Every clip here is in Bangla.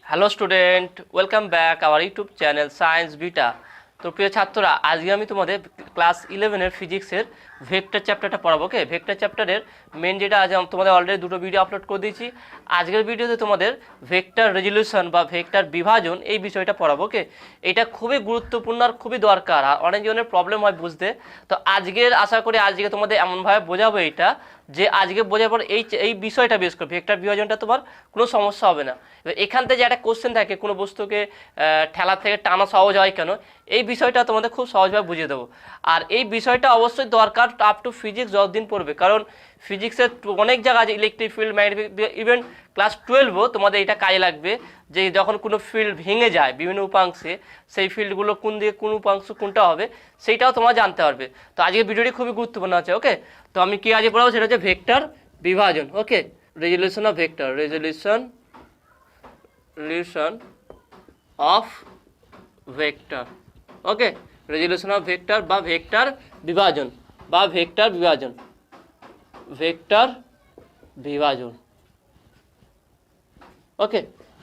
Hello student, welcome back our YouTube channel science beta. তো প্রিয় ছাত্ররা, আজকে আমি তোমাদের ক্লাস 11-এর ফিজিক্সের ভেক্টর চ্যাপ্টারটা পড়াবো। ওকে, ভেক্টর চ্যাপ্টারের মেন যেটা আজ তোমাদের অলরেডি দুটো ভিডিও আপলোড করে দিয়েছি। আজকের ভিডিওতে তোমাদের ভেক্টর রেজলিউশন বা ভেক্টর বিভাজন এই বিষয়টা পড়াবো। ওকে, এটা খুবই গুরুত্বপূর্ণ আর খুবই দরকার, আর অনেকজনের প্রবলেম হয় বুঝতে। তো আজকের আশা করি আজকে তোমাদের এমনভাবে বোঝাবো এটা যে আজকে বোঝার পর এই বিষয়টা বেশ করে ভেক্টর বিভাজনটা তোমার কোনো সমস্যা হবে না। এবার এখান থেকে যে একটা কোশ্চেন থাকে, কোনো বস্তুকে ঠেলা থেকে টানা সহজ হয় কেন, এই বিষয়টা তোমাদের খুব সহজভাবে বুঝিয়ে দেবো। আর এই বিষয়টা অবশ্যই দরকার আপ টু ফিজিক্স যতদিন পড়বে, কারণ ফিজিক্সের অনেক জায়গা আছে, electric field, magnetic, even class 12ও তোমাদের এটা কাজে লাগবে। যে যখন কোনো ফিল্ড ভেঙে যায় বিভিন্ন উপাংশে, সেই ফিল্ডগুলো কোন দিকে কোন উপাংশ কোনটা হবে সেইটাও তোমরা জানতে পারবে। তো আজকের ভিডিওটি খুবই গুরুত্বপূর্ণ আছে। ওকে, তো আমি কি আজকে পড়াবো সেটা হচ্ছে ভেক্টর বিভাজন। Okay, resolution of vector, resolution of vector. Okay, resolution of vector বা ভেক্টর বিভাজন বা ভেক্টর বিভাজন, ভেক্টর বিভাজন। ওকে,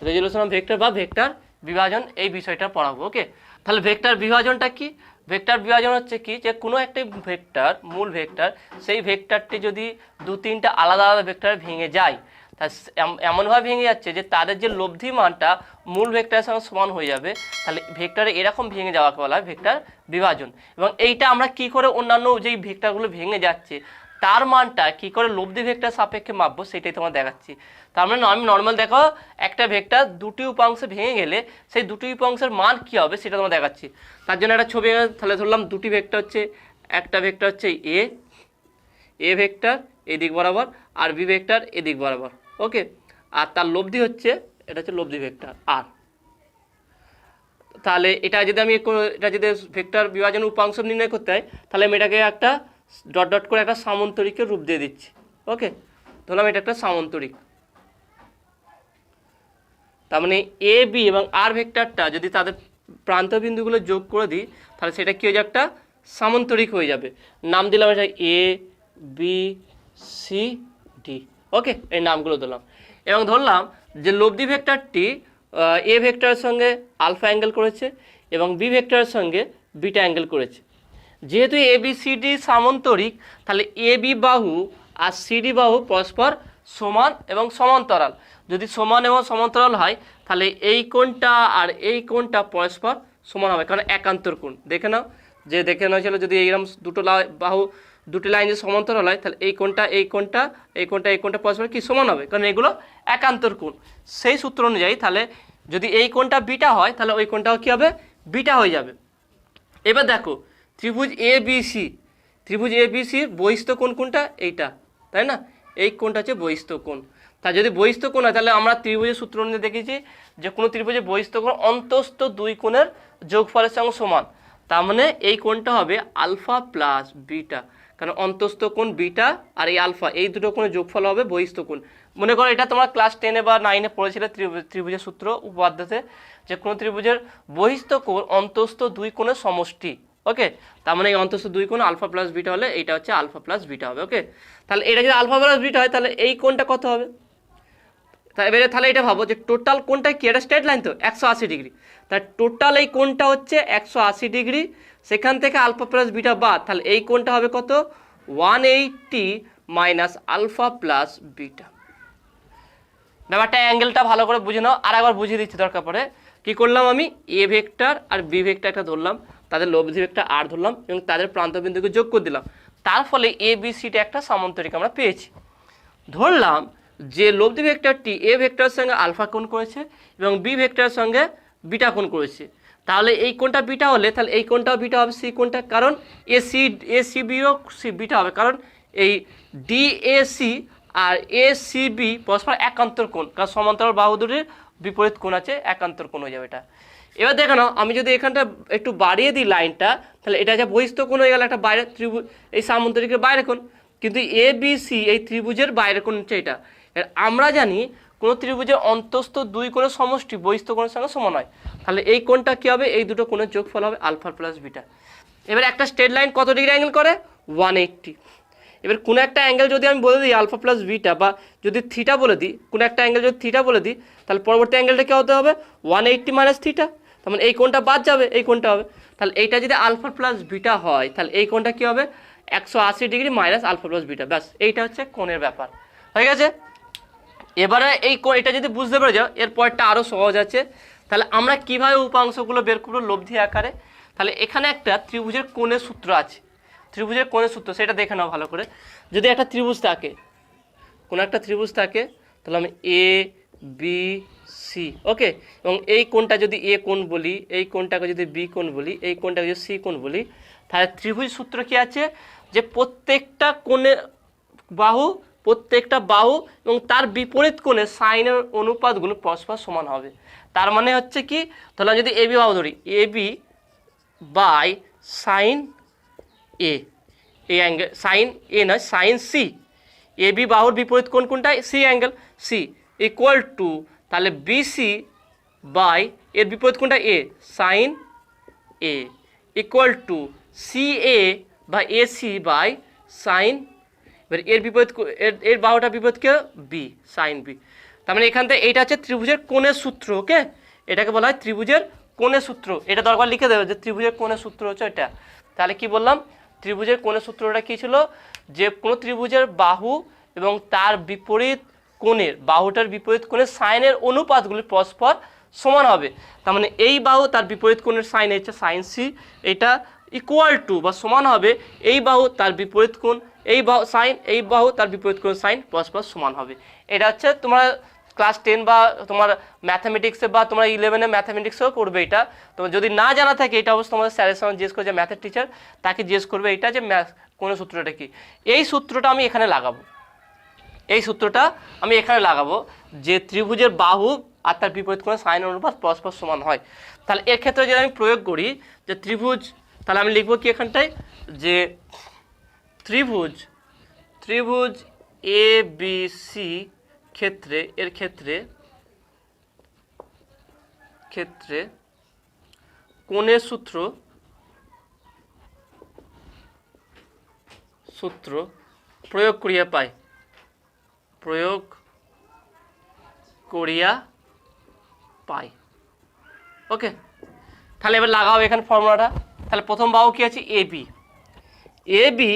রেজলিউশন অফ ভেক্টর বা ভেক্টর বিভাজন এই বিষয়টা পড়াবো। ওকে, তাহলে ভেক্টর বিভাজনটা কি? ভেক্টর বিভাজন হচ্ছে কি, যে কোনো একটা ভেক্টর, মূল ভেক্টর, সেই ভেক্টরটি যদি দু তিনটা আলাদা আলাদা ভেক্টরে ভেঙে যায়, তা এমনভাবে ভেঙে যাচ্ছে যে তাদের যে লব্ধি মানটা মূল ভেক্টরের সঙ্গে সমান হয়ে যাবে, তাহলে ভেক্টরে এরকম ভেঙে যাওয়াকে বলা হয় ভেক্টর বিভাজন। এবং এইটা আমরা কি করে অন্যান্য যেই ভেক্টরগুলো ভেঙে যাচ্ছে তার মানটা কি করে লব্ধি ভেক্টর সাপেক্ষে মাপবো সেটাই তোমার দেখাচ্ছি। তার মানে আমি নর্মাল দেখো, একটা ভেক্টর দুটি উপাংশে ভেঙে গেলে সেই দুটি উপাংশের মান কি হবে সেটা তোমার দেখাচ্ছি। তার জন্য একটা ছবি তাহলে ধরলাম দুটি ভেক্টর হচ্ছে, একটা ভেক্টর হচ্ছে এ ভেক্টর এদিক বরাবর, আর বি ভেক্টর এদিক বরাবর। ওকে, আর তার লব্ধি হচ্ছে, এটা হচ্ছে লব্ধি ভেক্টর আর। তাহলে এটা যদি ভেক্টর বিভাজন উপাংশ নির্ণয় করতে হয়, তাহলে আমি এটাকে একটা ডট ডট করে একটা সামান্তরিকের রূপ দিয়ে দিচ্ছি। ওকে, ধরলাম এটা একটা সামান্তরিক। তার মানে এ বি এবং আর ভেক্টরটা যদি তাদের প্রান্ত বিন্দুগুলো যোগ করে দিই, তাহলে সেটা কি হয়ে যাবে, একটা সামান্তরিক হয়ে যাবে। নাম দিলাম এটা এ বি সি ডি। ওকে, এই নামগুলো দিলাম এবং ধরলাম যে লব্ধি ভেক্টরটি এ ভেক্টরের সঙ্গে আলফা অ্যাঙ্গেল করেছে এবং বি ভেক্টরের সঙ্গে বিটা অ্যাঙ্গেল করেছে। যেহেতু এ বি সি ডি সামান্তরিক, তাহলে এ বি বাহু আর সিডি বাহু পরস্পর সমান এবং সমান্তরাল। যদি সমান এবং সমান্তরাল হয়, তাহলে এই কোণটা আর এই কোণটা পরস্পর সমান হবে, কারণ একান্তর কোণ। দেখে নাও ছিল, যদি এইরকম দুটি লাইন যদি সমান্তরাল হয়, তাহলে এই কোণটা পরস্পর কি সমান হবে, কারণ এগুলো একান্তর কোণ। সেই সূত্র অনুযায়ী তাহলে যদি এই কোণটা বিটা হয়, তাহলে ওই কোণটাও কী হবে, বিটা হয়ে যাবে। এবার দেখো, ত্রিভুজ এ বি সির বহিস্থ কোণ কোনটা, এইটা, তাই না? এই কোণটা হচ্ছে বহিস্থ কোণ। তা যদি বহিস্থ কোণ হয়, তাহলে আমরা ত্রিভুজের সূত্র অনুযায়ী দেখেছি যে কোনো ত্রিভুজের বহিস্থ কোণ অন্তস্থ দুই কোণের যোগফলের সঙ্গে সমান। তার মানে এই কোণটা হবে আলফা প্লাস বিটা, কারণ অন্তস্থ কোণ বিটা আর এই আলফা, এই দুটো কোণের যোগফল হবে বহিস্থ কোণ। মনে করো এটা তোমরা ক্লাস 10-এ বা 9-এ পড়েছিলে ত্রিভুজের সূত্র উপপাদ্যতে, যে কোনো ত্রিভুজের বহিস্থ কোণ অন্তস্থ দুই কোণের সমষ্টি। ওকে, তার মানে এই অন্তস্থ দুই কোণ আলফা প্লাস বিটা হলে এইটা হচ্ছে আলফা প্লাস বিটা হবে। ওকে, তাহলে এটা যদি আলফা প্লাস বিটা হয়, তাহলে এই কোণটা কত হবে? তাহলে এটা ভাবো যে টোটাল কোণটা কি, এটা স্ট্রেট লাইন তো 180 ডিগ্রি, তাহলে টোটাল এই কোণটা হচ্ছে 180 ডিগ্রি। সেখান থেকে আলফা প্লাস বিটা বাদ, তাহলে এই কোণটা হবে কত, 180 মাইনাস আলফা প্লাস বিটা। ব্যাপারটা অ্যাঙ্গেলটা ভালো করে বুঝে নাও, আর একবার বুঝিয়ে দিচ্ছি দরকার পড়ে। কী করলাম, আমি এ ভেক্টর আর বি ভেক্টর একটা ধরলাম, তাদের লব্ধি ভেক্টর আর ধরলাম এবং তাদের প্রান্তবিন্দুকে যোগ করে দিলাম। তার ফলে এ বি সিটা একটা সামান্তরিক আমরা পেয়েছি। ধরলাম যে লব্ধি ভেক্টরটি এ ভেক্টরের সঙ্গে আলফা কোণ করেছে এবং বি ভেক্টরের সঙ্গে বিটা কোণ করেছে। তাহলে এই কোণটা বিটা হলে তাহলে এই কোণটাও বিটা হবে, সি কোণটা, কারণ এ সি বিও বিটা হবে, কারণ এই ডিএসি আর এ সি বি পরস্পর একান্তর কোণ, কারণ সমান্তরাল বাহু দুটির বিপরীত কোণ আছে, একান্তর কোণ হয়ে যাবে এটা। এবার দেখে নাও, আমি যদি এখানটা একটু বাড়িয়ে দিই লাইনটা, তাহলে এটা যে বহিস্থ কোণ হয়ে গেল, একটা বাইরে ত্রিভুজ, এই সামান্তরিকের বাইরে কোণ, কিন্তু এ বি সি এই ত্রিভুজের বাইরে কোণ হচ্ছে এটা। আমরা জানি কোনো ত্রিভুজের অন্তস্থ দুই কোণের সমষ্টি বহিস্থ কোণের সঙ্গে সমান হয়, তাহলে এই কোণটা কী হবে, এই দুটো কোণের যোগফল হবে আলফা প্লাস বিটা। এবার একটা স্ট্রেট লাইন কত ডিগ্রি অ্যাঙ্গেল করে, 180। এবার কোনো একটা অ্যাঙ্গেল যদি আমি বলে দিই আলফা প্লাস বিটা, বা যদি থিটা বলে দিই, কোনো একটা অ্যাঙ্গেল যদি থিটা বলে দিই, তাহলে পরবর্তী অ্যাঙ্গেলটা কী হতে হবে 180 মাইনাস থিটা, তার মানে এই কোণটা বাদ যাবে, এই কোণটা হবে। তাহলে এইটা যদি আলফা প্লাস বিটা হয় তাহলে এই কোণটা কী হবে 180 degree minus alpha plus beta, ব্যাস এইটা হচ্ছে কোণের ব্যাপার, হয়ে গেছে। এবারে এটা যদি বুঝতে পেরে যাও এর পরেরটা আরও সহজ আছে। তাহলে আমরা কীভাবে উপাংশগুলো বের করবো লব্ধি আকারে। তাহলে এখানে একটা ত্রিভুজের কোণের সূত্র আছে, ত্রিভুজের কোণের সূত্র সেটা দেখে নাও ভালো করে। যদি একটা ত্রিভুজ থাকে, কোনো একটা ত্রিভুজ থাকে, তাহলে আমি এ বি সি, ওকে, এবং এই কোণটা যদি এ কোণ বলি, এই কোণটাকে যদি বি কোণ বলি, এই কোণটাকে যদি সি কোণ বলি, তাহলে ত্রিভুজ সূত্র কী আছে যে প্রত্যেকটা কোণের বাহু, প্রত্যেকটা বাহু এবং তার বিপরীত কোণে সাইনের অনুপাতগুলো পরস্পর সমান হবে। তার মানে হচ্ছে কি, তাহলে যদি এ বি বাহু ধরি, এ বি বাই সাইন এ, এই অ্যাঙ্গেল সাইন এ নয় সাইন সি, এ বি বাহুর বিপরীত কোণ কোনটা C angle C, equal to তাহলে বিসি বাই এর বিপরীত কোণটা A sine A, equal to C A বা এসি বাই সাইন, এবার এর বিপরীত এর বাহুটা বিপরীত কে বি সাইন বি। তার মানে এখান থেকে এইটা হচ্ছে ত্রিভুজের কোণের সূত্র, ওকে, এটাকে বলা হয় ত্রিভুজের কোণের সূত্র। এটা দরকার লিখে দেবে যে ত্রিভুজের কোণের সূত্র হচ্ছে এটা। তাহলে কি বললাম, ত্রিভুজের কোণের সূত্রটা কী ছিল, যে কোনো ত্রিভুজের বাহু এবং তার বিপরীত কোণের, বাহুটার বিপরীত কোণের সাইনের অনুপাতগুলি পরস্পর সমান হবে। তার মানে এই বাহু তার বিপরীত কোণের সাইন হচ্ছে সাইন সি, এটা ইকুয়াল টু বা সমান হবে এই বাহু তার বিপরীত কোণ, এই বাহু সাইন, এই বাহু তার বিপরীত কোণ সাইন পরস্পর সমান হবে। এটা হচ্ছে তোমার ক্লাস 10 বা তোমার ম্যাথামেটিক্সে বা তোমার 11-এ ম্যাথামেটিক্সেও করবে এটা। তোমার যদি না জানা থাকে এটা অবশ্য তোমাদের স্যারের সঙ্গে জিজ্ঞেস করে, যে ম্যাথের টিচার তাকে জিজ্ঞেস করবে এটা যে কোন সূত্রটা কি। এই সূত্রটা আমি এখানে লাগাবো, এই সূত্রটা আমি এখানে লাগাবো যে ত্রিভুজের বাহু আর তার বিপরীত কোণে সাইন অনুপাত পরস্পর সমান হয়। তাহলে এর ক্ষেত্রে যদি আমি প্রয়োগ করি যে ত্রিভুজ, তাহলে আমি লিখবো কি এখানটায় যে ত্রিভুজ, ত্রিভুজ এ বি সি ক্ষেত্রে, এর ক্ষেত্রে ক্ষেত্রে কোণের সূত্র, সূত্র প্রয়োগ করিয়া পাই, প্রয়োগ করিয়া পাই, ওকে। তাহলে এবার লাগাও এখানে ফর্মুলাটা। তাহলে প্রথম বাহু কি আছে A B, A B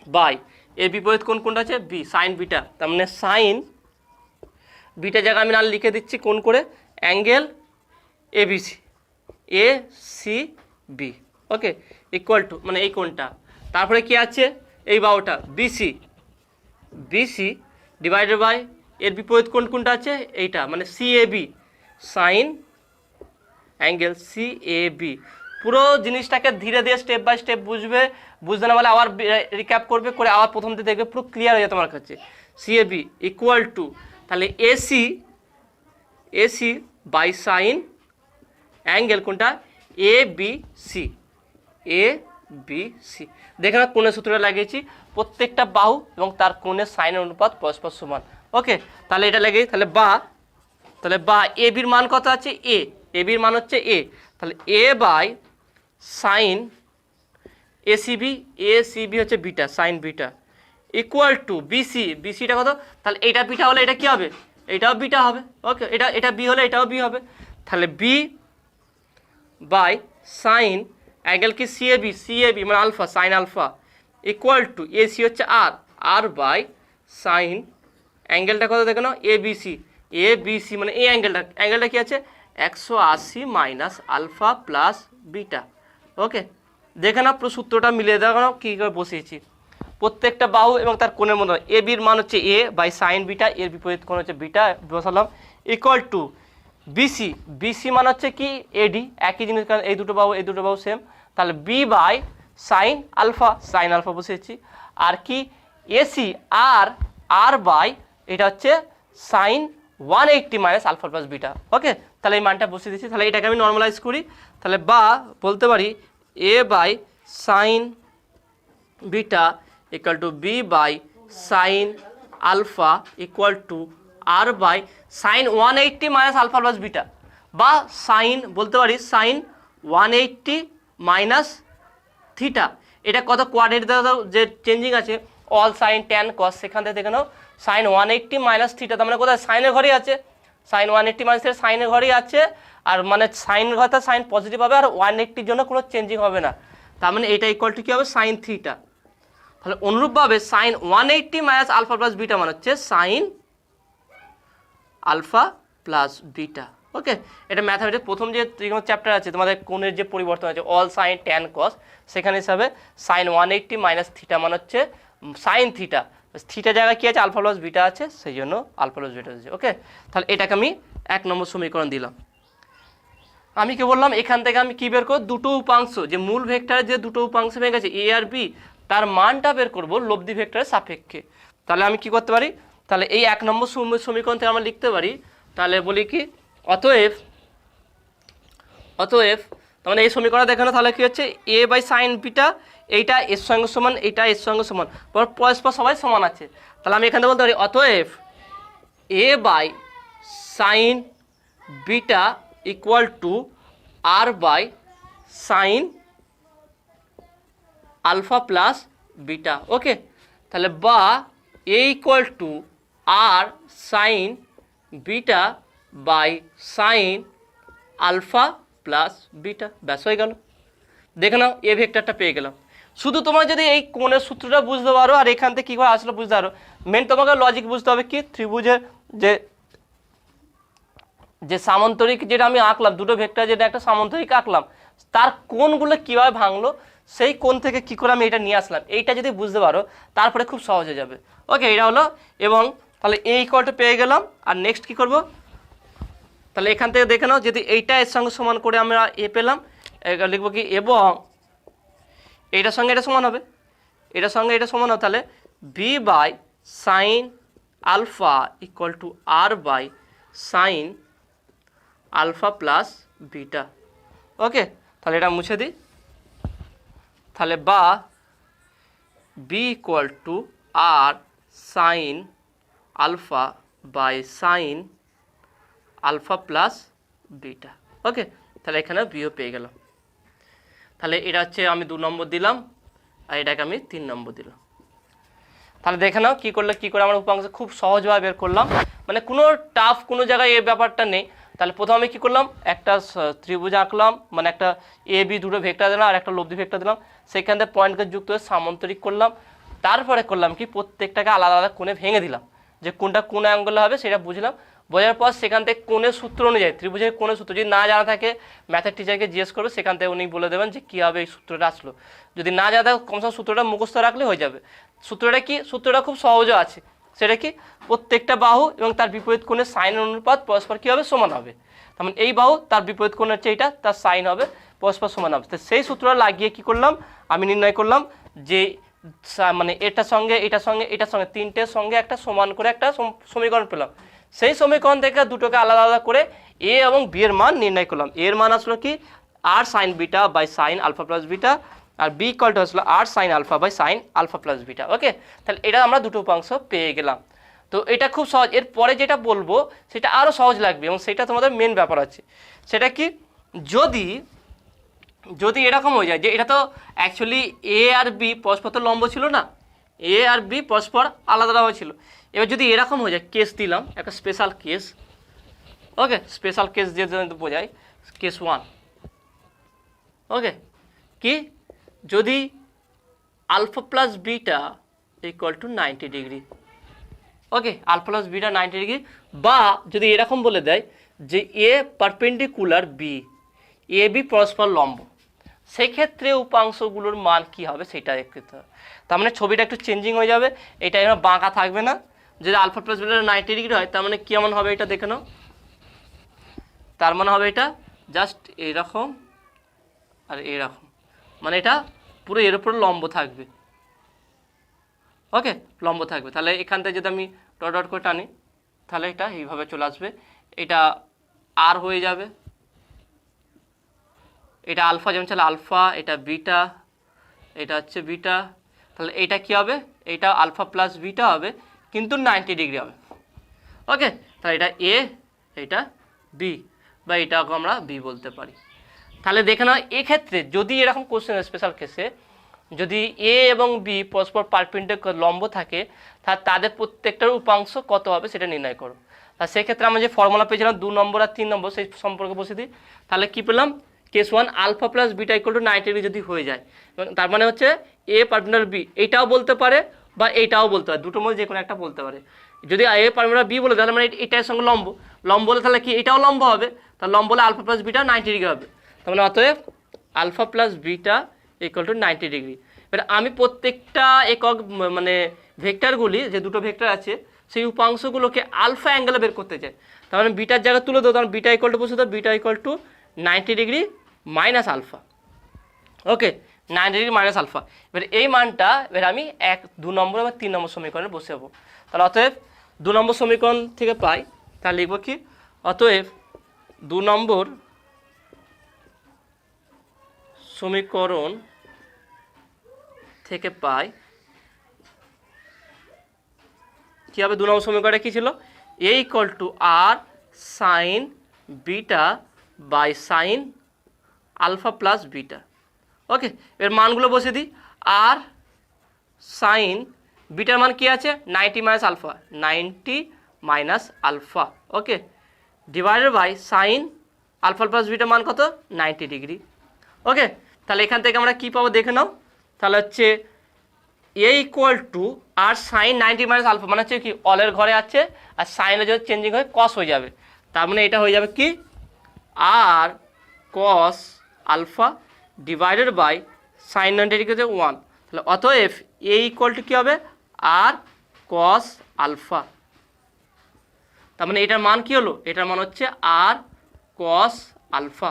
by এর বিপরীত কোণ কোনটা আছে বি সাইন বিটা, তার মানে সাইন বিটা জায়গায় আমি না লিখে দিচ্ছি কোণ করে angle ABC, A C B, okay, equal to মানে এই কোণটা, তারপরে কি আছে এই বাহুটা বিসি, বিসি ডিভাইডেড বাই এর বিপরীত কোণ কোনটা আছে এইটা মানে C A B sign angle C A B. পুরো জিনিসটাকে ধীরে ধীরে স্টেপ বাই স্টেপ বুঝবে, বুঝতে না পারলে আবার রিক্যাপ করবে, করে আবার প্রথম থেকে দেখবে পুরো ক্লিয়ার হয়ে যাবে তোমার কাছে। C A B equal to তাহলে AC, AC by sine angle কোনটা A B C, A B C. দেখে না কোণের সূত্রটা লাগিয়েছি, প্রত্যেকটা বাহু এবং তার কোণের সাইনের অনুপাত পরস্পর সমান, ওকে। তাহলে এটা লাগিয়ে তাহলে বা, তাহলে বা এ বির মান কত আছে এ, এ বির মান হচ্ছে এ, তাহলে A by sine ACB, ACB হচ্ছে beta sine beta equal to BC, বিসিটা কত, তাহলে এটা বিটা হলে এটা কি হবে এটাও বিটা হবে, ওকে, এটা বি হলে এটাও বি হবে, তাহলে বি বাই সাইন অ্যাঙ্গেল কি সিএবি, সিএবি মানে alpha sine alpha equal to AC হচ্ছে আর, আর বাই সাইন অ্যাঙ্গেলটা কত দেখে নাও এবিসি, এবিসি মানে এই অ্যাঙ্গেলটা, অ্যাঙ্গেলটা কি আছে 180 মাইনাস আলফা প্লাস বিটা, ওকে। দেখে না পুরো সূত্রটা মিলিয়ে দেখো কী করে বসিয়েছি, প্রত্যেকটা বাহু এবং তার কোণের মধ্যে এ বির মান হচ্ছে এ বাই সাইন বিটা, এর বিপরীত কোণ হচ্ছে বিটা বসালাম ইকুয়াল টু বিসি, বিসি মান হচ্ছে কি এডি, একই জিনিস কারণ এই দুটো বাহু সেম, তাহলে B by sine alpha, sine alpha বসিয়েছি, আর কি এসি আর, আর বাই এটা হচ্ছে sine 180 minus alpha plus beta, okay. তাহলে এই মানটা বসিয়ে দিচ্ছি, তাহলে এটাকে আমি নর্মালাইজ করি, তাহলে বা বলতে পারি A by sine beta equal to B by sine alpha equal to R by sine 180 minus alpha plus beta, বা সাইন বলতে পারি সাইন 180 মাইনাস থিটা, এটা কত কোয়াড্রেট দাও যে চেঞ্জিং আছে অল সাইন ট্যান কস, সেখান থেকে দেখে নাও সাইন 180 মাইনাস থিটা, তার মানে কোথায় সাইনের ঘরে আছে, সাইন 180 মানে সেটা সাইনের ঘরেই আছে, আর মানে সাইনের ঘরটা সাইন পজিটিভ হবে, আর 180-র জন্য কোনো চেঞ্জিং হবে না। তার মানে এটা ইকুয়াল টু কী হবে, সাইন থিটা। তাহলে অনুরূপভাবে sine 180 minus alpha plus beta মানে হচ্ছে sine alpha plus beta. Okay, এটা ম্যাথামেটিক্স প্রথম যে চ্যাপ্টার আছে তোমাদের কোণের যে পরিবর্তন আছে অল সাইন ট্যান কস, সেখানে হিসাবে সাইন 180 মাইনাস থিটা মানে হচ্ছে সাইন থিটা, থিটা জায়গায় কী আছে, আলফা প্লাস বিটা আছে, সেই জন্য আলফা প্লাস বিটা আছে। ওকে, তাহলে এটাকে আমি 1 নম্বর সমীকরণ দিলাম। আমি কি বললাম, এখান থেকে আমি কি বের করব, দুটো উপাংশ, যে মূল ভেক্টরের যে দুটো উপাংশ ভেঙে গেছে এ আর বি, তার মানটা বের করব লব্ধি ভেক্টরের সাপেক্ষে। তাহলে আমি কি করতে পারি, তাহলে এই 1 নম্বর সমীকরণ থেকে আমরা লিখতে পারি, তাহলে বলি কি, অতএব তার মানে এই সমীকরণ দেখানো, তাহলে কি হচ্ছে এ বাই সাইন বিটা, এইটা এর সঙ্গে সমান, এইটা এর সঙ্গে সমান, পরস্পর সবাই সমান আছে। তাহলে আমি এখানে বলতে পারি অতএব A by sine beta equal to R by sine alpha plus beta. Okay, তাহলে বা A equal to R sine beta by sine alpha plus beta, ব্যাস হয়ে গেল। দেখে নাও এ ভেক্টরটা পেয়ে গেলাম। শুধু তোমার যদি এই কোণের সূত্রটা বুঝতে পারো আর এখান থেকে কী করে আসলে বুঝতে পারো, মেন তোমাকে লজিক বুঝতে হবে কি, ত্রিভুজের যে সামান্তরিক যেটা আমি আঁকলাম, দুটো ভেক্টর যেটা একটা সামান্তরিক আঁকলাম, তার কোণগুলো কীভাবে ভাঙলো, সেই কোণ থেকে কী করে আমি এটা নিয়ে আসলাম, এইটা যদি বুঝতে পারো তারপরে খুব সহজ হয়ে যাবে। ওকে, এটা হলো, এবং তাহলে এই ইকুয়ালটা পেয়ে গেলাম। আর নেক্সট কী করব, তাহলে এখান থেকে দেখে নাও, যদি এইটা এর সঙ্গে সমান করে আমরা এ পেলাম, লিখবো কি, এবং এইটার সঙ্গে এটা সমান হবে, এটার সঙ্গে এটা সমান হবে, তাহলে B by sine alpha equal to R by sine alpha plus beta. Okay, তাহলে এটা মুছে দিই, তাহলে বা B equal to R sine alpha by sine alpha plus beta. Okay, তাহলে এখানে বিও পেয়ে গেলাম। তাহলে এটা হচ্ছে আমি 2 নম্বর দিলাম, আর এটাকে আমি 3 নম্বর দিলাম। তাহলে দেখে নাও কী করে আমরা উপাংশ খুব সহজভাবে বের করলাম, মানে কোনো টাফ কোনো জায়গায় এই ব্যাপারটা নেই। তাহলে প্রথমে আমি কী করলাম, একটা ত্রিভুজ আঁকলাম, মানে একটা এ বি দুটো ভেক্টর দিলাম আর একটা লব্ধি ভেক্টর দিলাম, সেখান থেকে পয়েন্টকে যুক্ত হয়ে সামান্তরিক করলাম। তারপরে করলাম কি, প্রত্যেকটাকে আলাদা আলাদা কোণে ভেঙে দিলাম, যে কোনটা কোন অ্যাঙ্গেলে হবে সেটা বুঝলাম। বোঝার পর সেখান থেকে কোণের সূত্র অনুযায়ী, ত্রিভুজের কোণের সূত্র যদি না জানা থাকে ম্যাথের টিচারকে জিজ্ঞেস করবে, সেখান থেকে উনি বলে দেবেন যে কীভাবে এই সূত্রটা আসলো। যদি না জানা থাকে কমসে কম সূত্রটা মুখস্থ রাখলে হয়ে যাবে। সূত্রটা কি, সূত্রটা খুব সহজও আছে, সেটা কি, প্রত্যেকটা বাহু এবং তার বিপরীত কোণের সাইনের অনুপাত পরস্পর কী হবে, সমান হবে। তার মানে এই বাহু তার বিপরীত কোণ হচ্ছে এইটা, তার সাইন হবে পরস্পর সমান হবে। তো সেই সূত্রটা লাগিয়ে কী করলাম, আমি নির্ণয় করলাম যে মানে এটার সঙ্গে তিনটের সঙ্গে একটা সমান করে একটা সমীকরণ পেলাম। সেই সমীকরণ থেকে দুটোকে আলাদা আলাদা করে এ এবং বি এর মান নির্ণয় করলাম। এর মান আসলো কি, R sine beta by sine alpha plus beta, আর বি ইকুয়ালটা আসলো R sine alpha by sine alpha plus beta. Okay, তাহলে এটা আমরা দুটো উপাংশ পেয়ে গেলাম। তো এটা খুব সহজ। এর পরে যেটা বলবো সেটা আরও সহজ লাগবে, এবং সেটা তোমাদের মেন ব্যাপার আছে। সেটা কি, যদি এরকম হয়ে যায় যে এটা তো অ্যাকচুয়ালি এ আর বি পরস্পর তো লম্ব ছিল না, এ আর বি পরস্পর আলাদা হয়েছিল। এবার যদি এরকম হয়ে যায়, কেস দিলাম একটা special case. Okay, special case যে বোঝায়, কেস 1। ওকে, কি, যদি alpha plus beta equal to 90 degree. Okay, alpha plus beta 90 degree, বা যদি এরকম বলে দেয় যে A perpendicular B, A B পরস্পর লম্ব, সেক্ষেত্রে উপাংশগুলোর মান কি হবে সেটা দেখতে হবে। তার মানে ছবিটা একটু চেঞ্জিং হয়ে যাবে, এটা এবার বাঁকা থাকবে না। যদি আলফা প্লাস বিটা 90 ডিগ্রি হয়, তার মানে কেমন হবে এটা দেখে নাও। তার মানে হবে এটা জাস্ট এইরকম আর এইরকম, মানে এটা পুরো এর উপর লম্ব থাকবে। ওকে, লম্ব থাকবে। তাহলে এখান থেকে যদি আমি ডট ডট করে টানি, তাহলে এটা এইভাবে চলে আসবে, এটা আর হয়ে যাবে, এটা আলফা যেমন ছিল আলফা, এটা বিটা, এটা হচ্ছে বিটা। তাহলে এটা কি হবে, এটা আলফা প্লাস বিটা হবে, কিন্তু 90 ডিগ্রি হবে। ওকে, তাহলে এটা এ, এটা বি, বা এটাকে আমরা বি বলতে পারি। তাহলে দেখে নাও, এক্ষেত্রে যদি এরকম কোশ্চেন স্পেশাল কেসে যদি এ এবং বি পরস্পর পারপেন্ডিকুলার লম্ব থাকে, তাহলে তাদের প্রত্যেকটার উপাংশ কত হবে সেটা নির্ণয় করো। আর সেক্ষেত্রে আমরা যে ফর্মুলা পেয়েছিলাম 2 নম্বর আর 3 নম্বর সেই সম্পর্কে বসে দিই, তাহলে কি পেলাম case 1 alpha plus beta equal to 90 degree যদি হয়ে যায়, এবং তার মানে হচ্ছে এ পারপেন্ডিকুলার বি, এইটাও বলতে পারে বা এইটাও বলতে পারে, দুটোর মধ্যে যে কোনো একটা বলতে পারে। যদি এ পারপেন্ডিকুলার বি বলে তাহলে মানে এটার সঙ্গে লম্ব, লম্ব বলে তাহলে কি এটাও লম্ব হবে, তাহলে লম্ব বলে আলফা প্লাস বিটা 90 ডিগ্রি হবে। তার মানে অতএব alpha plus beta equal to 90 degree. এবার আমি প্রত্যেকটা একক মানে ভেক্টরগুলি যে দুটো ভেক্টর আছে সেই উপাংশগুলোকে আলফা অ্যাঙ্গেলে বের করতে চাই, তার মানে বিটার জায়গায় তুলে দেবো, তখন বিটা ইকুয়াল টু বসে দেবো beta equal to 90 degree minus alpha. Okay, 90 degree minus alpha. এবার এই মানটা এবার আমি 2 নম্বর বা 3 নম্বর সমীকরণে বসে যাবো। তাহলে অতএব 2 নম্বর সমীকরণ থেকে পাই, তাহলে লিখবো কি অতএব 2 নম্বর সমীকরণ থেকে পাই কি হবে, 2 নম্বর সমীকরণে কি ছিল, A equal to R sine beta by sine alpha plus beta. Okay, এর মানগুলো বসে দিই, আর সাইন বিটার মান কি আছে 90 minus alpha, 90 minus alpha. Okay, divided by sine alpha plus বিটার মান কত 90 ডিগ্রি। ওকে, তাহলে এখান থেকে আমরা কি পাবো দেখে নাও, তাহলে হচ্ছে A equal to R sine 90 minus alpha মানে হচ্ছে কি অলের ঘরে আছে, আর সাইনের যদি চেঞ্জিং হয় কস হয়ে যাবে, তার মানে এটা হয়ে যাবে কি R cos alpha divided by sine 90 degree 1। তাহলে অতএব এ ইকুয়াল টু কী হবে আর কস আলফা, তার মানে এটার মান কি হলো, এটার মান হচ্ছে আর কস আলফা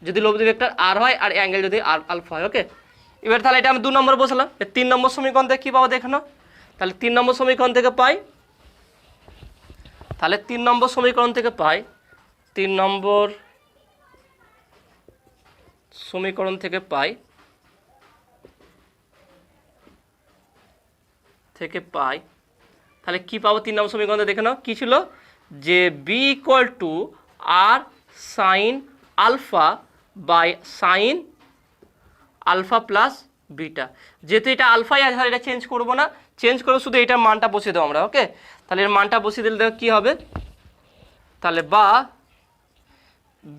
যদি লব্ধি ভেক্টর আর হয় আর অ্যাঙ্গেল যদি আর আলফা হয়। ওকে, এবার তাহলে এটা আমি 2 নম্বর বসালাম। 3 নম্বর সমীকরণ থেকে কী পাবো দেখে নাও, তাহলে 3 নম্বর সমীকরণ থেকে পাই, তাহলে 3 নম্বর সমীকরণ থেকে পাই 3 নম্বর সমীকরণ থেকে পাই তাহলে কি পাবো 3 নম্বর সমীকরণ দেখে নাও, কি ছিল যে B equal to R sine alpha by sine alpha plus beta. যেহেতু এটা আলফাই আছে এটা চেঞ্জ করবো না, চেঞ্জ করবো শুধু এটার মানটা বসিয়ে দেবো আমরা। ওকে, তাহলে এর মানটা বসিয়ে দিলে কী হবে, তাহলে বা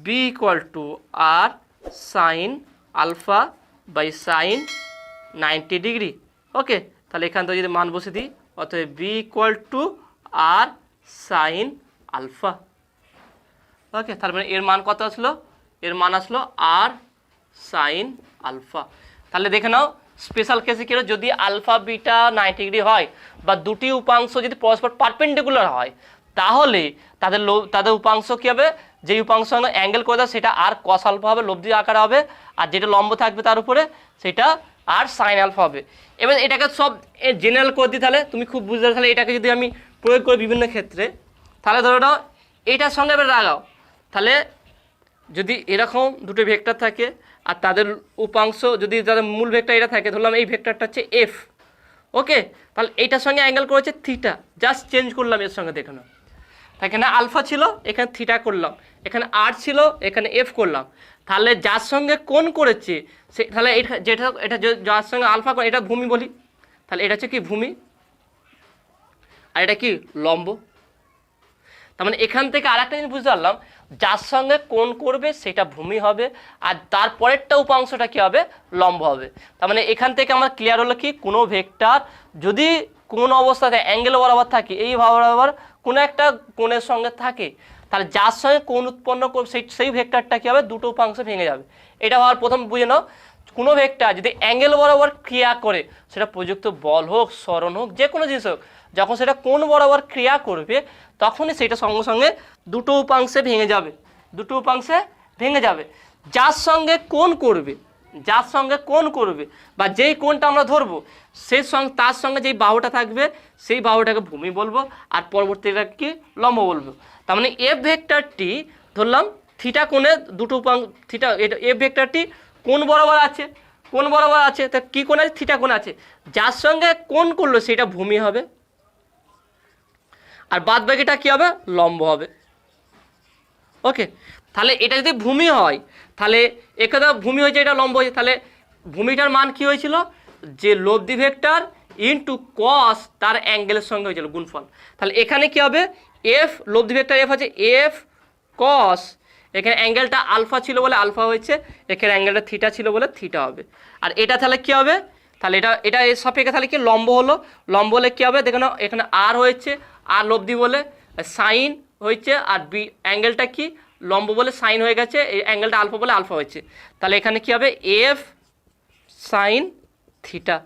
B equal to R sine alpha by sine 90 degree. Okay, তাহলে এখান থেকে যদি মান বসে দিই অতএব B equal to R sine alpha. Okay, তার মানে এর মান কত আসলো, এর মান আসলো আর সাইন আলফা। তাহলে দেখে নাও স্পেশাল কেসে কী হলো, যদি আলফা বিটা 90 ডিগ্রি হয় বা দুটি উপাংশ যদি পরস্পর পারপেন্ডিকুলার হয় তাহলে তাদের উপাংশ কী হবে, যেই উপাংশ অ্যাঙ্গেল করে দেয় সেটা আর কস আলফা হবে, লব্ধি আকার হবে, আর যেটা লম্ব থাকবে তার উপরে সেটা আর সাইন আলফা হবে। এবার এটাকে সব জেনারেল করে দিই, তাহলে তুমি খুব বুঝতে পারো। তাহলে এটাকে যদি আমি প্রয়োগ করি বিভিন্ন ক্ষেত্রে, তাহলে ধরো নাও এইটার সঙ্গে এবার লাগাও, তাহলে যদি এরকম দুটো ভেক্টর থাকে আর তাদের উপাংশ যদি তাদের মূল ভেক্টর এটা থাকে, ধরলাম এই ভেক্টরটা হচ্ছে এফ। ওকে, তাহলে এইটার সঙ্গে অ্যাঙ্গেল করেছে থিটা, জাস্ট চেঞ্জ করলাম এর সঙ্গে দেখে নাও, এখানে আলফা ছিল এখানে থিটা করলাম, এখানে আর ছিল এখানে এফ করলাম, তাহলে যার সঙ্গে কোণ করেছে সে তাহলে এটা যার সঙ্গে আলফা করে এটা ভূমি বলি, তাহলে এটা হচ্ছে কি ভূমি আর এটা কি লম্ব। তার মানে এখান থেকে আর একটা জিনিস বুঝতে পারলাম, যার সঙ্গে কোণ করবে সেটা ভূমি হবে আর তারপরেরটা উপাংশটা কী হবে লম্ব হবে। তার মানে এখান থেকে আমার ক্লিয়ার হলো কি কোনো ভেক্টর যদি কোন অবস্থাতে অ্যাঙ্গেল বরাবর থাকে এই বরাবর কোনো একটা কোণের সঙ্গে থাকে, তাহলে যার সঙ্গে কোণ উৎপন্ন করবে সেই ভেক্টরটা কী হবে দুটো উপাংশ ভেঙে যাবে। এটা হওয়ার প্রথম বুঝে নাও, কোনো ভেক্টর যদি অ্যাঙ্গেল বরাবর ক্রিয়া করে সেটা প্রযুক্ত বল হোক সরণ হোক যে কোনো জিনিস হোক, যখন সেটা কোণ বরাবর ক্রিয়া করবে তখনই সেটা সঙ্গে সঙ্গে দুটো উপাংশে ভেঙে যাবে। যার সঙ্গে কোণ করবে বা যেই কোণটা আমরা ধরবো তার সঙ্গে যেই বাহুটা থাকবে সেই বাহুটাকে ভূমি বলবো আর পরবর্তীটা কি লম্ব বলবো। তার মানে এফ ভেক্টরটি ধরলাম থিটা কোণে দুটো থিটা, এটা এফ ভেক্টরটি কোণ বরাবর আছে, তা কী কোণ আছে থিটা কোণ আছে, যার সঙ্গে কোণ করলো সেটা ভূমি হবে আর বাদ বাকিটা কী হবে লম্ব হবে। ওকে, তাহলে এটা যদি ভূমি হয় তাহলে একদা ভূমি হয়েছে এটা লম্ব হয়েছে, তাহলে ভূমিটার মান কি হয়েছিল যে লব্ধি ভেক্টর ইনটু কস তার অ্যাঙ্গেলের সঙ্গে হয়েছিল গুণফল। তাহলে এখানে কি হবে এফ লব্ধি ভেক্টর এফ আছে এফ কস, এখানে অ্যাঙ্গেলটা আলফা ছিল বলে আলফা হয়েছে, এখানে অ্যাঙ্গেলটা থিটা ছিল বলে থিটা হবে। আর এটা তাহলে কী হবে, তাহলে এটা এর সাপেক্ষে তাহলে কি লম্ব হলো, লম্ব হলে কী হবে দেখো না, এখানে আর হয়েছে আর লব্ধি বলে সাইন হয়েছে, আর বি অ্যাঙ্গেলটা কি লম্ব বলে সাইন হয়ে গেছে, এই অ্যাঙ্গেলটা আলফা বলে আলফা হয়েছে, তাহলে এখানে কী হবে এফ সাইন থিটা।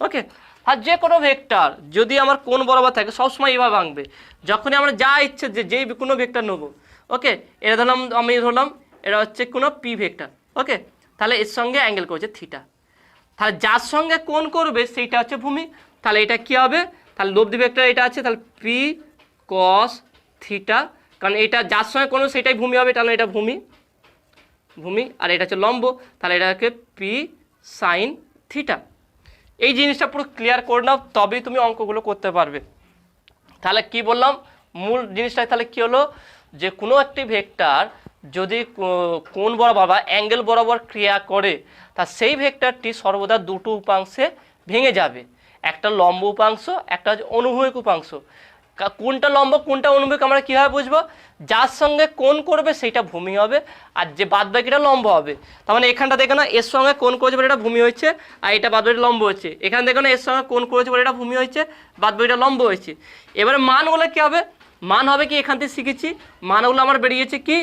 ওকে, আর যে কোনো ভেক্টর যদি আমার কোণ বরাবর থাকে সবসময় এইভাবে ভাঙবে, যখনই আমরা যা ইচ্ছে যেই কোনো ভেক্টর নেবো। ওকে, এটা ধরলাম আমি ধরলাম এটা হচ্ছে কোনো পি ভেক্টর। ওকে, তাহলে এর সঙ্গে অ্যাঙ্গেল করেছে থিটা, তাহলে যার সঙ্গে কোণ করবে সেইটা হচ্ছে ভূমি, তাহলে এটা কি হবে, তাহলে লব্ধি ভেক্টর এটা আছে, তাহলে পি কস থিটা, কারণ এটা যার সঙ্গে কোণ সেটাই ভূমি হবে, তাহলে এটা ভূমি, আর এটা হচ্ছে লম্ব, তাহলে এটাকে পি সাইন থিটা। এই জিনিসটা পুরো ক্লিয়ার করে নাও, তবেই তুমি অঙ্কগুলো করতে পারবে। তাহলে কি বললাম মূল জিনিসটা, তাহলে কি হলো যে কোনো একটি ভেক্টর যদি কোণ বরাবর বা অ্যাঙ্গেল বরাবর ক্রিয়া করে, তা সেই ভেক্টরটি সর্বদা দুটো উপাংশে ভেঙে যাবে, একটা লম্ব উপাংশ, একটা হচ্ছে অনুভূমিক উপাংশ। কোনটা লম্ব কোনটা অনুভূমিক আমরা কীভাবে বুঝবো, যার সঙ্গে কোণ করবে সেইটা ভূমি হবে, আর যে বাদবাকিটা লম্ব হবে। তার মানে এখানটা দেখো না এর সঙ্গে কোণ করেছে বলে এটা ভূমি হয়েছে, আর এটা বাদবাকিটা লম্ব হচ্ছে, এখানে দেখো না এর সঙ্গে কোণ করেছে বলে এটা ভূমি হয়েছে, বাদবাকিটা লম্ব হয়েছে। এবারে মানগুলো কী হবে, মান হবে কি এখান থেকে শিখেছি, মানগুলো আমার বেরিয়েছে কি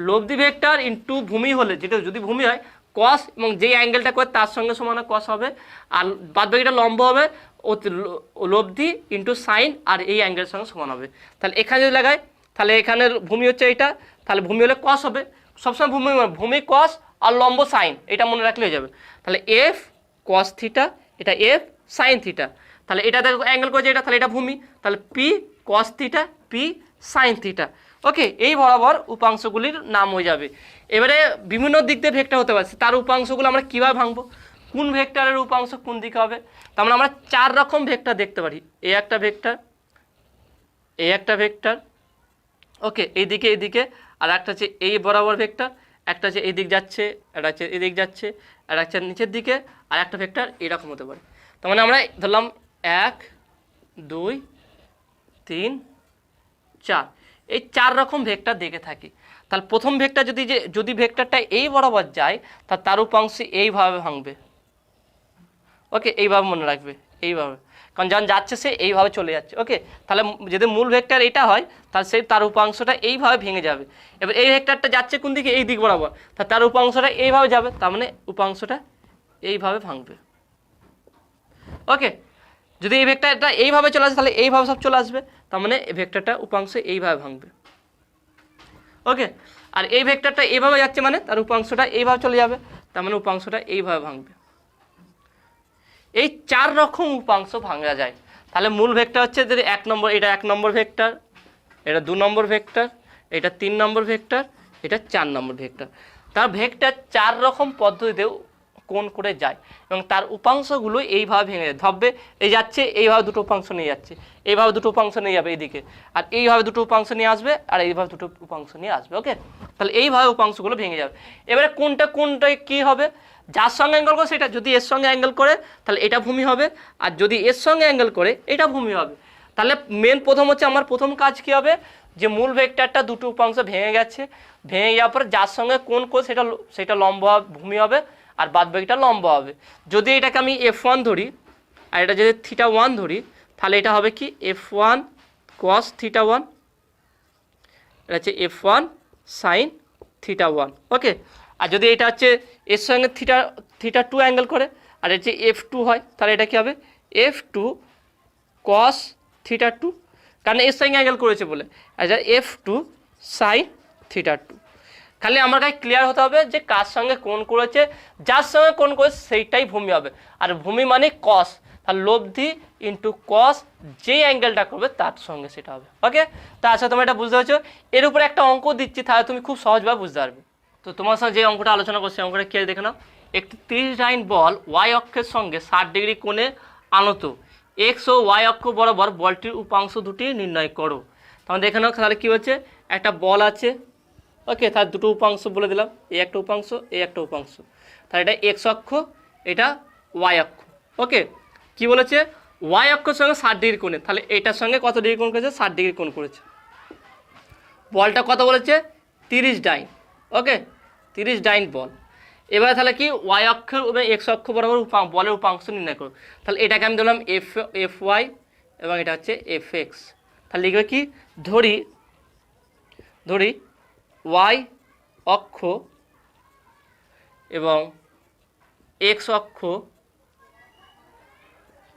লব্ধি ভেক্টর ইন্টু ভূমি হলে, যেটা যদি ভূমি হয় কস, এবং যেই অ্যাঙ্গেলটা করে তার সঙ্গে সমান কস হবে, আর বাদবাকিটা লম্ব হবে লব্ধি ইন্টু সাইন, আর এই অ্যাঙ্গেলের সঙ্গে সমান হবে। তাহলে এখানে যদি লাগাই, তাহলে এখানের ভূমি হচ্ছে এইটা, তাহলে ভূমি হলে কস হবে, সবসময় ভূমি কস আর লম্ব সাইন, এটা মনে রাখলে হয়ে যাবে। তাহলে এফ কস থিটা, এটা এফ সাইন থিটা, তাহলে এটাতে অ্যাঙ্গেল করেছে এটা, তাহলে এটা ভূমি, তাহলে P cos theta P sine theta. Okay, এই বরাবর উপাংশগুলির নাম হয়ে যাবে। এবারে বিভিন্ন দিক দিয়ে ভেক্টর হতে পারছে, তার উপাংশগুলো আমরা কীভাবে ভাঙবো, কোন ভেক্টরের উপাংশ কোন দিকে হবে, তার মানে আমরা 4 রকম ভেক্টর দেখতে পারি, এই একটা ভেক্টর, এই একটা ভেক্টর, ওকে এইদিকে, আর একটা হচ্ছে এই বরাবর ভেক্টর, একটা হচ্ছে এই দিক যাচ্ছে, একটা হচ্ছে এই দিক যাচ্ছে, আর একটা নিচের দিকে, আর একটা ভেক্টর এরকম হতে পারে। তার মানে আমরা ধরলাম 1 2 3 4, এই 4 রকম ভেক্টর দেখে থাকি। তাহলে প্রথম ভেক্টর যদি ভেক্টরটা এই বরাবর যায়, তার উপাংশ এইভাবে ভাঙবে। ওকে, এইভাবে মনে রাখবে, এইভাবে, কারণ যখন যাচ্ছে সে এইভাবে চলে যাচ্ছে। ওকে, তাহলে যদি মূল ভেক্টর এটা হয়, তাহলে তার উপাংশটা এইভাবে ভেঙে যাবে। এবার এই ভেক্টরটা যাচ্ছে কোন দিকে, এই দিক বরাবর, তার উপাংশটা এইভাবে যাবে, তার মানে উপাংশটা এইভাবে ভাঙবে। ওকে, যদি এই ভেক্টরটা এইভাবে চলে আসে, তাহলে এইভাবে সব চলে আসবে, তার মানে এই ভেক্টরটা উপাংশ এইভাবে ভাঙবে। ওকে, আর এই ভেক্টরটা এইভাবে যাচ্ছে মানে তার উপাংশটা এইভাবে চলে যাবে, তার মানে উপাংশটা এইভাবে ভাঙবে। এই 4 রকম উপাংশ ভাঙা যায়। তাহলে মূল ভেক্টর হচ্ছে যদি 1 নম্বর, এটা 1 নম্বর ভেক্টর, এটা 2 নম্বর ভেক্টর, এটা 3 নম্বর ভেক্টর, এটা 4 নম্বর ভেক্টর। তার ভেক্টর 4 রকম পদ্ধতিতেও কোণ করে যায়, এবং তার উপাংশগুলো এইভাবে ভেঙে যায়। ধরবে এই যাচ্ছে, এইভাবে দুটো উপাংশ নিয়ে যাচ্ছে, এইভাবে দুটো উপাংশ নিয়ে যাবে এইদিকে, আর এইভাবে দুটো উপাংশ নিয়ে আসবে, আর এইভাবে দুটো উপাংশ নিয়ে আসবে। ওকে, তাহলে এইভাবে উপাংশগুলো ভেঙে যাবে। এবারে কোনটায় কী হবে, যার সঙ্গে অ্যাঙ্গেল করে সেটা, যদি এর সঙ্গে অ্যাঙ্গেল করে তাহলে এটা ভূমি হবে, আর যদি এর সঙ্গে অ্যাঙ্গেল করে এটা ভূমি হবে। তাহলে প্রথম হচ্ছে আমার প্রথম কাজ কী হবে, যে মূল ভেক্টরটা দুটো উপাংশ ভেঙে গেছে, ভেঙে যাওয়ার পর যার সঙ্গে কোণ করে সেটা লম্ব ভূমি হবে, আর বাদবাকিটা লম্ব হবে। যদি এটাকে আমি F1 ধরি, আর এটা যদি θ1 ধরি, তাহলে এটা হবে কি F1 cos θ1, এটা হচ্ছে F1 sin θ1। ওকে, আর যদি এটা হচ্ছে এর সঙ্গে θ2 অ্যাঙ্গেল করে, আর এটা হচ্ছে F2 হয়, তাহলে এটা কী হবে F2 cos θ2, কারণ এর সঙ্গে অ্যাঙ্গেল করেছে বলে, আচ্ছা F2 sin θ2। খালি আমার কাছে ক্লিয়ার হতে হবে যে কার সঙ্গে কোণ করেছে, যার সঙ্গে কোণ করেছে সেইটাই ভূমি হবে, আর ভূমি মানে কস, তার লব্ধি ইন্টু কস, যেই অ্যাঙ্গেলটা করবে তার সঙ্গে সেটা হবে। ওকে, তা আচ্ছা তোমরা এটা বুঝতে পারছো। এর উপরে একটা অঙ্ক দিচ্ছি, তাহলে তুমি খুব সহজভাবে বুঝতে পারবে। তো তোমার সঙ্গে যে অঙ্কটা আলোচনা করছি, অঙ্কটা কে দেখে নাও। একটি 30 লাইন বল ওয়াই অক্ষের সঙ্গে 60 ডিগ্রি কোণে আনত, এক্স ও ওয়াই অক্ষ বরাবর বলটির উপাংশ দুটি নির্ণয় করো। তাহলে দেখে নাও, তাহলে কী হচ্ছে, একটা বল আছে। ওকে, তার দুটো উপাংশ বলে দিলাম, এই একটা উপাংশ, এই একটা উপাংশ। তাহলে এটা এক্স অক্ষ, এটা ওয়াই অক্ষ। ওকে, কি বলেছে, ওয়াই অক্ষের সঙ্গে 60 ডিগ্রি কোণে, তাহলে এটার সঙ্গে কত ডিগ্রি কোণ করেছে, 60 ডিগ্রি কোণ করেছে। বলটা কত বলেছে 30 ডাইন, ওকে 30 ডাইন বল। এবার তাহলে কি ওয়াই অক্ষ এবং এক্স অক্ষ বরাবর বলের উপাংশ নির্ণয় করো। তাহলে এটাকে আমি ধরলাম এফ ওয়াই এবং এটা হচ্ছে এফ এক্স। তাহলে লিখবে কি, ধরি ওয়াই অক্ষ এবং এক্স অক্ষ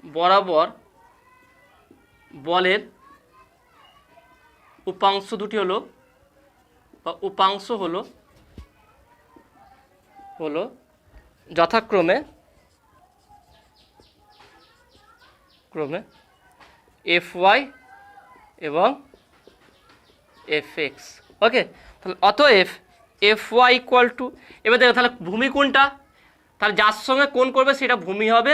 বরাবর বলের উপাংশ দুটি হলো বা উপাংশ হলো যথাক্রমে এফ ওয়াই এবং এফ এক্স, ওকে। তাহলে অতএব এফ ওয়াই ইকুয়াল টু, এবার দেখো তাহলে ভূমি কোনটা, তাহলে যার সঙ্গে কোণ করবে সেটা ভূমি হবে,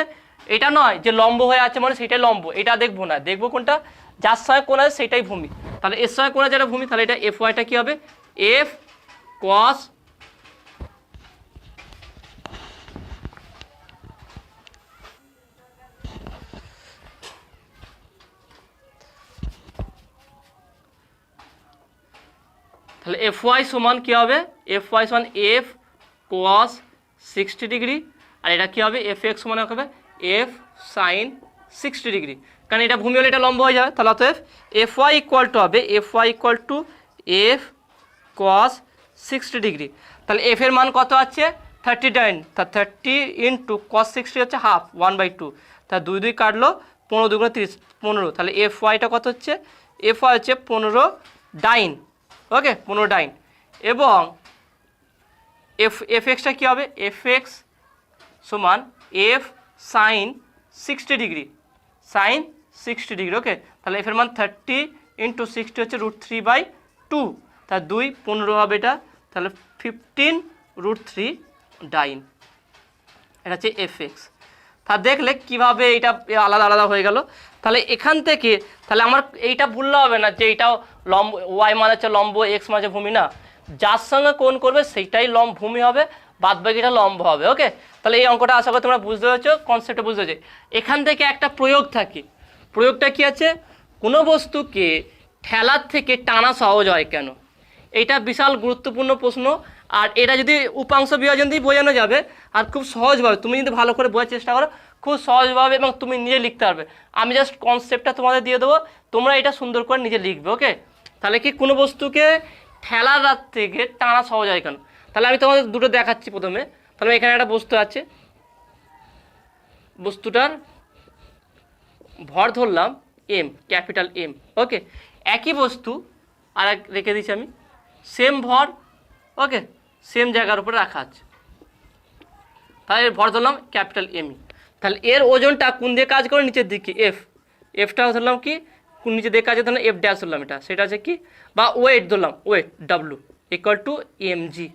এটা নয় যে লম্ব হয়ে আছে মানে সেটাই লম্ব, এটা দেখবো না, দেখবো কোনটা যার সঙ্গে কোণ আছে সেটাই ভূমি। তাহলে এর সঙ্গে কোণ আছে যেটা ভূমি, তাহলে এটা এফ ওয়াইটা কী হবে, এফ কস তাহলে এফ ওয়াই সমান কী হবে, এফ ওয়াই সমান এফ কস 60 ডিগ্রি, আর এটা কী হবে এফ এক্স সমান হবে এফ সাইন 60 ডিগ্রি, কারণ এটা ভূমি হলে এটা লম্ব হয়ে যাবে। তাহলে অতএব এফ ওয়াই ইকুয়াল টু হবে F Y equal to F cos 60 degree. তাহলে এফ এর মান কত আছে 39, তা 30 ইন্টু কস 60 হচ্ছে হাফ 1/2, তা 2 2 কাটলো 15 2 30 15, তাহলে এফ ওয়াইটা কত হচ্ছে, এফ ওয়াই হচ্ছে 15 ডাইন, ওকে 15 ডাইন, এবং এফ এক্সটা কী হবে, এফ এক্স সমান F sine 60 degree, sine 60 degree, okay. তাহলে এফের মান 30 ইন্টু 60 হচ্ছে √3/2, তা 2 15 হবে এটা, তাহলে 15√3 ডাইন, এটা হচ্ছে এফ এক্স। তা দেখলে কীভাবে এটা আলাদা আলাদা হয়ে গেল। তাহলে এখান থেকে তাহলে আমার এইটা ভুললে হবে না যে এইটাও লম্ব, ওয়াই মানে হচ্ছে লম্ব, এক্স মানে ভূমি না, যার সঙ্গে কোণ করবে সেইটাই ভূমি হবে, বাদ বাকিটা লম্ব হবে, ওকে। তাহলে এই অঙ্কটা আশা করি তোমরা বুঝতে পেরেছো, কনসেপ্টটা বুঝতে পেরেছো। এখান থেকে একটা প্রয়োগ থাকে, প্রয়োগটা কি আছে, কোনো বস্তুকে ঠেলার থেকে টানা সহজ হয় কেন, এটা বিশাল গুরুত্বপূর্ণ প্রশ্ন। আর এটা যদি উপাংশ বিভাজন দিয়ে বোঝানো যাবে, আর খুব সহজভাবে তুমি যদি ভালো করে বোঝার চেষ্টা করো, খুব সহজভাবে এবং তুমি নিজে লিখতে পারবে। আমি জাস্ট কনসেপ্টটা তোমাদের দিয়ে দেবো, তোমরা এটা সুন্দর করে নিজে লিখবে, ওকে। তাহলে কি কোনো বস্তুকে ঠেলার রাত থেকে টানা সহজ হয় কেন, তাহলে আমি তোমাদের দুটো দেখাচ্ছি। প্রথমে তাহলে এখানে একটা বস্তু আছে, বস্তুটার ভর ধরলাম এম, ক্যাপিটাল এম, ওকে। একই বস্তু আর রেখে দিচ্ছি আমি, সেম ভর, ওকে, সেম জায়গার উপরে রাখা আছে, তাহলে এর ভর ধরলাম ক্যাপিটাল এম। তাহলে এর ওজনটা কোন দিকে কাজ করে, নিচের দিকে, এফটা ধরলাম কি কোন নিচের দিকে কাজ, ধরলাম এফ ড্যাশ ধরলাম, এটা সেটা আছে কি, বা ওয়েট ধরলাম, weight W equal to MG,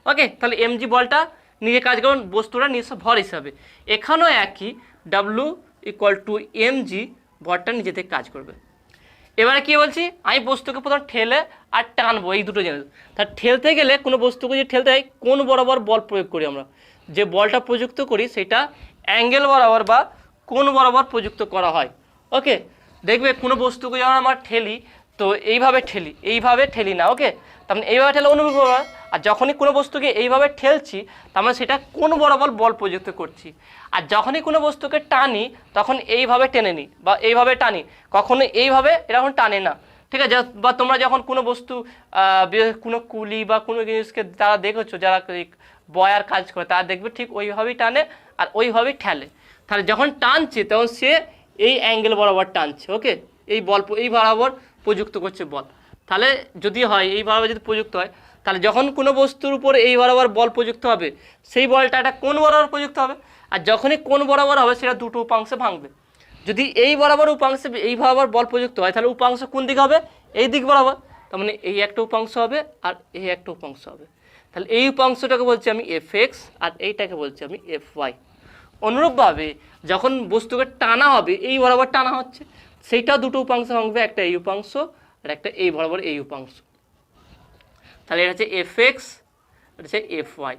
okay. তাহলে এমজি বলটা নিজে কাজ করুন বস্তুটা নিজস্ব ভর হিসাবে, এখানেও একই ডাব্লু ইকুয়াল টু এমজি, ভরটা নিজে থেকে কাজ করবে। এবারে কী বলছি, আমি বস্তুকে প্রথম ঠেলে আর টানবো, এই দুটো জিনিস। তার ঠেলতে গেলে কোনো বস্তুকে যদি ঠেলতে হয় কোন বরাবর বল প্রয়োগ করি, আমরা যে বলটা প্রযুক্ত করি সেটা অ্যাঙ্গেল বরাবর বা কোন বরাবর প্রযুক্ত করা হয়, ওকে। দেখবে কোনো বস্তুকে যখন আমরা ঠেলি তো এইভাবে ঠেলি না, ওকে। তার মানে এইভাবে ঠেলে অনুভব করা, আর যখনই কোনো বস্তুকে এইভাবে ঠেলছি তার মানে সেটা কোন বরাবর বল প্রযুক্ত করছি। আর যখনই কোনো বস্তুকে টানি তখন এইভাবে টেনে নিই বা এইভাবে টানি, কখনো এইভাবে এরকম টানে না, ঠিক আছে। বা তোমরা যখন কোনো বস্তু কোনো কুলি বা কোনো জিনিসকে যারা দেখেছো, যারা বয়ার কাজ করে, তারা দেখবে ঠিক ওইভাবেই টানে আর ওইভাবেই ঠেলে। তাহলে যখন টানছে তখন সে এই অ্যাঙ্গেল বরাবর টানছে, ওকে, এই বল এই বরাবর প্রযুক্ত করছে বল। তাহলে যদি হয় এই বরাবর যদি প্রযুক্ত হয়, তাহলে যখন কোনো বস্তুর উপর এই বরাবর বল প্রযুক্ত হবে সেই বলটা একটা কোন বরাবর প্রযুক্ত হবে, আর যখনই কোন বরাবর হবে সেটা দুটো উপাংশে ভাঙবে। যদি এই বরাবর উপাংশে এই বরাবর বল প্রযুক্ত হয় তাহলে উপাংশ কোন দিক হবে, এই দিক বরাবর, তার মানে এই একটা উপাংশ হবে আর এই একটা উপাংশ হবে। তাহলে এই উপাংশটাকে বলছি আমি এফ এক্স আর এইটাকে বলছি আমি এফ ওয়াই। অনুরূপভাবে যখন বস্তুকে টানা হবে এই বরাবর টানা হচ্ছে, সেইটাও দুটো উপাংশ ভাঙবে, একটা এই উপাংশ আর একটা এই বরাবর এই উপাংশ। তাহলে এটা হচ্ছে এফ এক্স, এটা হচ্ছে এফ ওয়াই,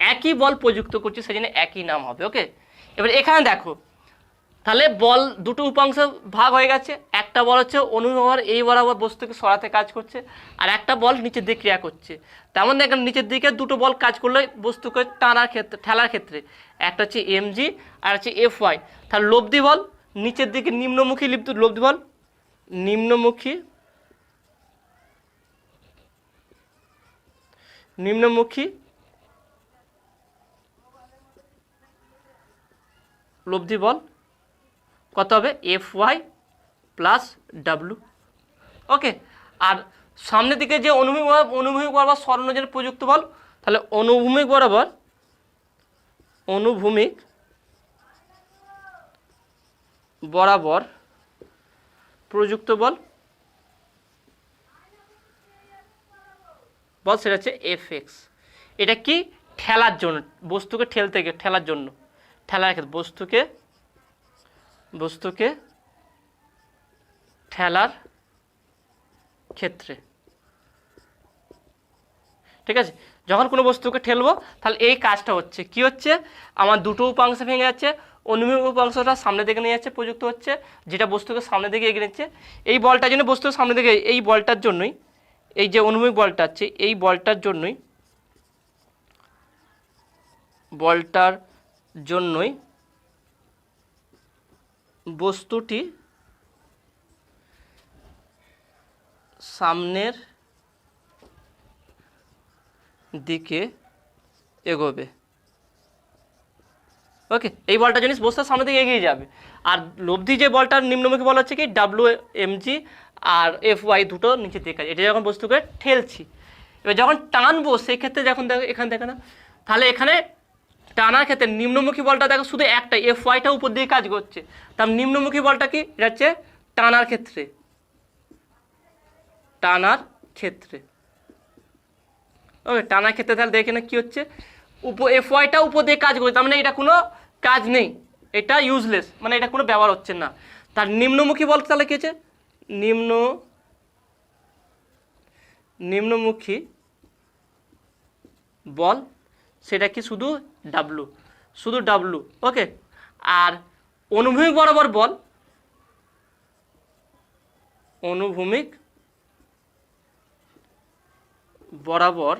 একই বল প্রযুক্ত করছে সেই জন্য একই নাম হবে, ওকে। এবার এখানে দেখো তাহলে বল দুটো উপাংশ ভাগ হয়ে গেছে, একটা বল হচ্ছে অনুভর এই বরাবর বস্তুকে সরাতে কাজ করছে, আর একটা বল নিচের দিকে ক্রিয়া করছে। তেমন দেখেন নিচের দিকে দুটো বল কাজ করলে বস্তুকে টানার ক্ষেত্রে ঠেলার ক্ষেত্রে, একটা হচ্ছে mg আর হচ্ছে fy। তাহলে লব্ধি বল নিচের দিকে নিম্নমুখী লব্ধি বল নিম্নমুখী লব্ধি বল কত হবে fy প্লাস w। ওকে, আর সামনের দিকে যে অনুভূমিক বরাবর সরণজনের প্রযুক্ত বল, তাহলে অনুভূমিক বরাবর প্রযুক্ত বল সেটা হচ্ছে fx। এটা কি ঠেলার জন্য, বস্তুকে ঠেলার জন্য, ঠেলার ক্ষেত্রে বস্তুকে ঠেলার ক্ষেত্রে, ঠিক আছে। যখন কোনো বস্তুকে ঠেলবো তাহলে এই কাজটা হচ্ছে কি হচ্ছে, আমার দুটো উপাংশ ভেঙে যাচ্ছে, অনুভূমিক উপাংশটা সামনের দিকে নিয়ে যাচ্ছে প্রযুক্ত হচ্ছে, যেটা বস্তুকে সামনের দিকে এগিয়ে নিচ্ছে। এই বলটার জন্য বস্তুর সামনের দিকে, এই বলটার জন্যই, এই যে অনুভূমিক বলটা আছে এই বলটার জন্যই বস্তুটি সামনের দিকে এগোবে। ওকে, এই বলটার জন্য বস্তুর সামনের দিকে এগিয়ে যাবে। আর লব্ধি যে বলটার নিম্নমুখী বল হচ্ছে কি wmg আর fy দুটো নিচের দিকে, এটা যখন বস্তুকে ঠেলছি। এবার যখন টানবো সেই ক্ষেত্রে যখন দেখো এখানে দেখো না, তাহলে এখানে টানার ক্ষেত্রে নিম্নমুখী বলটা দেখো শুধু একটা, fyটা উপর দিকে কাজ করছে। তার নিম্নমুখী বলটা কি, এটা হচ্ছে টানার ক্ষেত্রে ওকে, টানার ক্ষেত্রে তাহলে দেখে না কি হচ্ছে, fyটা উপর দিয়ে কাজ করছে, তার মানে এটা কোনো কাজ নেই, এটা ইউজলেস, মানে এটা কোনো ব্যবহার হচ্ছে না। তার নিম্নমুখী বল তাহলে কি হচ্ছে, নিম্নমুখী বল সেটা কি শুধু w। ওকে, আর অনুভূমিক বরাবর বল, অনুভূমিক বরাবর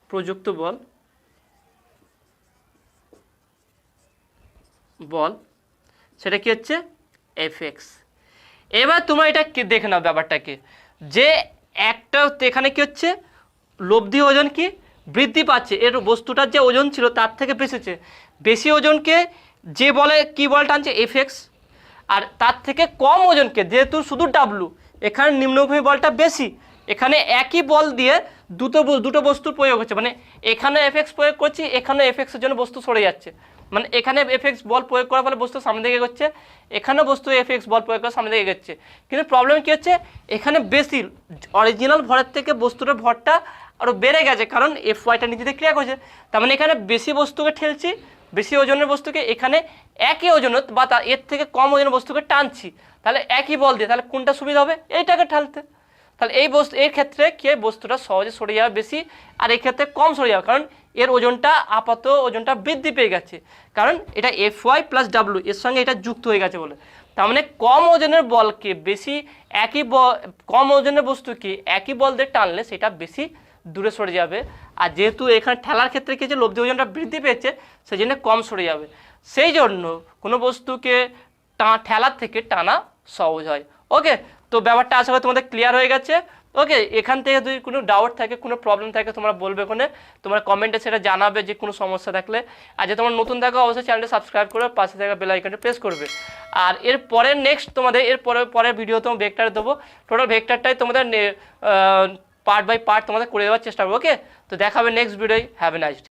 প্রযুক্ত বল সেটা কি হচ্ছে fx। এবার তোমরা এটা দেখে নাও ব্যাপারটাকে, যে একটা এখানে কি হচ্ছে, লব্ধি ওজন কি বৃদ্ধি পাচ্ছে, এর বস্তুটার যে ওজন ছিল তার থেকে বেশি ওজনকে যে বলে কি বল টানছে fx, আর তার থেকে কম ওজনকে যেহেতু শুধু w, এখানে নিম্নমুখী বলটা বেশি, এখানে একই বল দিয়ে দুটো বস্তুর প্রয়োগ হচ্ছে, মানে এখানে fx প্রয়োগ করছি, এখানে fx এর জন্য বস্তু সরে যাচ্ছে, মানে এখানে fx বল প্রয়োগ করার ফলে বস্তু সামনে দিকে এগোচ্ছে, এখানে বস্তু fx বল প্রয়োগ করে সামনে দিকে এগোচ্ছে। কিন্তু প্রবলেম কি হচ্ছে, এখানে বেশি অরিজিনাল ভরের থেকে বস্তুটার ভরটা আরও বেড়ে গেছে, কারণ fyটা নিচেতে ক্রিয়া করছে। তার মানে এখানে বেশি বস্তুকে ঠেলছি, বেশি ওজনের বস্তুকে এখানে একই ওজনের বা এর থেকে কম ওজনের বস্তুকে টানছি, তাহলে একই বল দিয়ে, তাহলে কোনটা সুবিধা হবে, এইটাকে ঠেলতে। তাহলে এর ক্ষেত্রে কি বস্তুটা সহজে সরে যাবে বেশি, আর এই ক্ষেত্রে কম সরে যাবে, কারণ এর ওজনটা ওজনটা বৃদ্ধি পেয়ে গেছে, কারণ এটা fy প্লাস w এর সঙ্গে এটা যুক্ত হয়ে গেছে বলে। তার মানে কম ওজনের বলকে বেশি কম ওজনের বস্তুকে একই বল দিয়ে টানলে সেটা বেশি দূরে সরে যাবে, আর যেহেতু এখানে ঠেলার ক্ষেত্রে কি যে লব্ধি ওজনটা বৃদ্ধি পেয়েছে সেই জন্য কম সরে যাবে, সেই জন্য কোনো বস্তুকে ঠেলার থেকে টানা সহজ হয়। ওকে, তো ব্যাপারটা আশা করি তোমাদের ক্লিয়ার হয়ে গেছে। ওকে, এখান থেকে যদি কোনো ডাউট থাকে, কোনো প্রবলেম থাকে, তোমরা বলবে কোনে, তোমরা কমেন্টে সেটা জানাবে যে কোনো সমস্যা থাকলে। আর যে তোমরা নতুন থাকো অবশ্যই চ্যানেলটা সাবস্ক্রাইব করে পাশে থাকা বেল আইকনটা প্রেস করবে। আর এর পরের নেক্সট তোমাদের পরের ভিডিও তোমার ভেক্টর দেবো, টোটাল ভেক্টরটাই তোমাদের পার্ট বাই পার্ট তোমাদের করে দেওয়ার চেষ্টা করবো। ওকে, তো দেখাবে নেক্সট ভিডিওয়। Have a nice day.